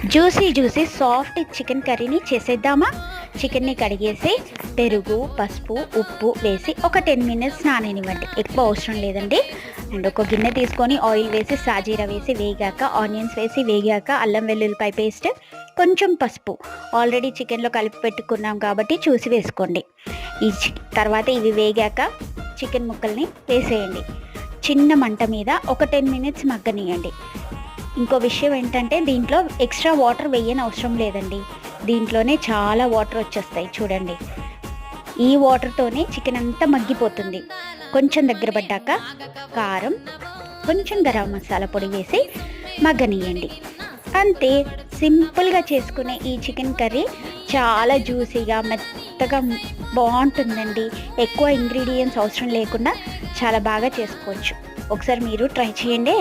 Juicy soft chicken కర్రీని చేసేద్దామా? చికెన్ని కడిగేసి పెరుగు, పసుపు, ఉప్పు వేసి ఒక 10 మినిట్స్ నాననివ్వండి. ఎక్కువ అవసరం లేదండి. అండ్ ఒక గిన్నె తీసుకొని ఆయిల్ వేసి సాజీరా వేసి వేగాక, ఆనియన్స్ వేసి వేగాక, అల్లం వెల్లుల్లిపాయ పేస్ట్, కొంచెం పసుపు ఆల్రెడీ చికెన్లో కలిపి పెట్టుకున్నాం కాబట్టి చూసి వేసుకోండి. తర్వాత ఇవి వేగాక చికెన్ ముక్కల్ని వేసేయండి. చిన్న మంట మీద ఒక 10 మినిట్స్ మగ్గనియండి. ఇంకో విషయం ఏంటంటే దీంట్లో ఎక్స్ట్రా వాటర్ వేయని అవసరం లేదండి. దీంట్లోనే చాలా వాటర్ వచ్చేస్తాయి చూడండి. ఈ వాటర్తోనే చికెన్ అంతా మగ్గిపోతుంది. కొంచెం దగ్గర పడ్డాక కారం, కొంచెం గరం మసాలా పొడి వేసి మగ్గనియండి. అంతే, సింపుల్గా చేసుకునే ఈ చికెన్ కర్రీ చాలా జ్యూసీగా మెత్తగా బాగుంటుందండి. ఎక్కువ ఇంగ్రీడియంట్స్ అవసరం లేకుండా చాలా బాగా చేసుకోవచ్చు. ఒకసారి మీరు ట్రై చేయండి.